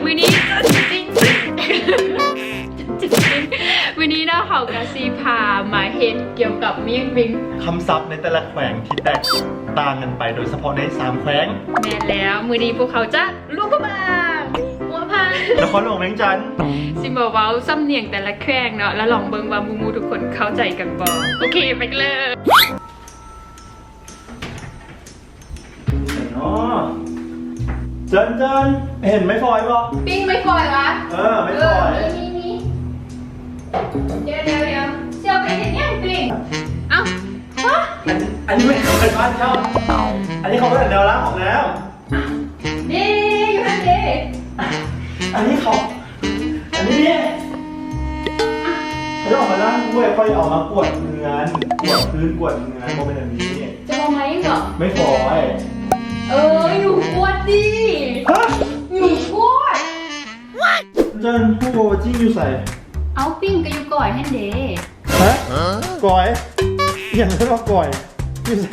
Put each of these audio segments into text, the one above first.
วันนี้จริงวันนี้เราเขากระซีพามาเห็นเกี่ยวกับเมี่ยงบิงคำศัพท์ในแต่ละแขวงที่แตกต่างกันไปโดยเฉพาะใน3แขวงแม่แล้วมือนี้พวกเขาจะลูกกระบางหัวพันนครหลวงเวียงจันทร์ซิมบอกว่าซ้ำเนียงแต่ละแขวงเนาะแล้วลองเบิ่งว่ามูทุกคนเข้าใจกันบ่โอเคไปเลยเจินเห็นไม่ฟอยป่ะปิ้งไม่ฟอยวะไม่ฟอยนี่เดี๋ยวเสี่ยวไปเห็นยังปิ้งเอ้าฮะอันนี้ไม่เคยบ้านเช่าอันนี้เขาเป็นแนวล้างของแล้วนี่อยู่นั่นดิอันนี้เขาอันนี้เนี่ยเขาจะออกมาล้างด้วยค่อยออกมากวดเงินกวดพื้นกวดเงินโมเป็นแบบนี้จะบอกไหมเหรอไม่ฟอยหนูกวดดิหนูกวดเจินผู้โบจิ้งอยู่ใส่เอาปิ้งก็อยู่ก่อยให้เด้ฮะก่อยอย่างนั้นว่าก่อยอยู่ใส่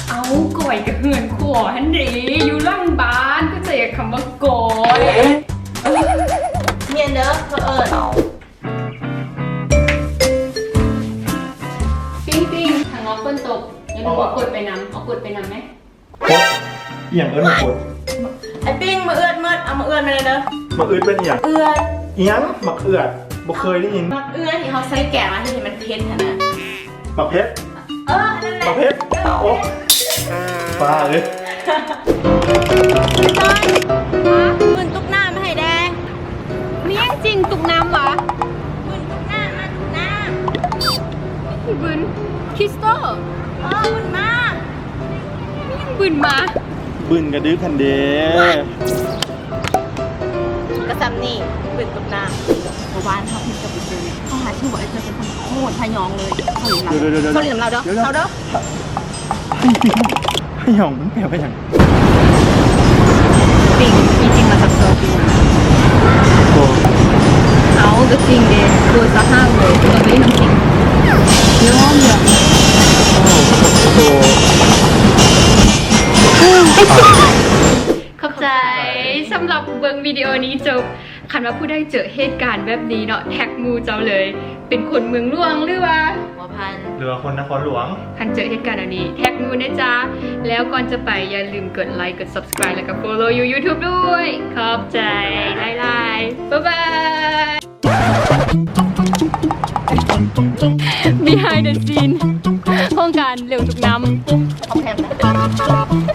เอาก่อยกับเหือนขวให้เด้อยู่ล่างบ้านก็จะคำว่าก่อยเมียนเด้อปิ้งทางน้องต้นตกยังดูว่ากดไปนำเอากดไปนำไหมอย่างเอิญมาโคตรไอ้ปิ้งมาเอื้อนมืดเอามาเอื้อนมาเลยเด้อมาเอื้อนเป็นอย่างเอื้อนยังมักเอื้อนบ่เคยได้ยินมักเอื้อนที่เขาใส่แกะมาที่มันเผ็ดขนาดมักเพชรนั่นแหละมักเพชรโอ้ฟ้าเลยปืนตุกน้ำไม่ให้แดงนี่ยังจริงตุกน้ำเหรอปืนตุกน้ำมาตุกน้ำพี่บืนคริสโตปืนมาบืนมาบึนกระดื้อคันเดกระซำนี่ปืนตุกน้ำเมื่อวานเขาพิมพ์กับพี่เจอเขาหาชื่อว่าไอ้เจอเป็นคนโคตรพยองเลยเขาเรียนเราเด้อเขาเด้อพยองมันแปลว่าอย่างจริงมีจริงมาจากโซฟีเอาก็จริงเด้โดยสภาพเลยตัวไม่ทำจริงย้อมอย่างขอบใจสำหรับเบิ้งวิดีโอนี้จบคันว่าผู้ได้เจอเหตุการณ์แบบนี้เนาะแท็กมูเจ้าเลยเป็นคนเมืองหลวงหรือว่าหัวพันหรือว่าคนนครหลวงคันเจอเหตุการณ์แบบนี้แท็กมูนะจ๊ะแล้วก่อนจะไปอย่าลืมกดไลค์กด subscribe แล้วก็ follow YouTube ด้วยขอบใจไลน์บ๊ายบาย Behind the scene โครงการเร็วทุกน้ำเขาแพมนะ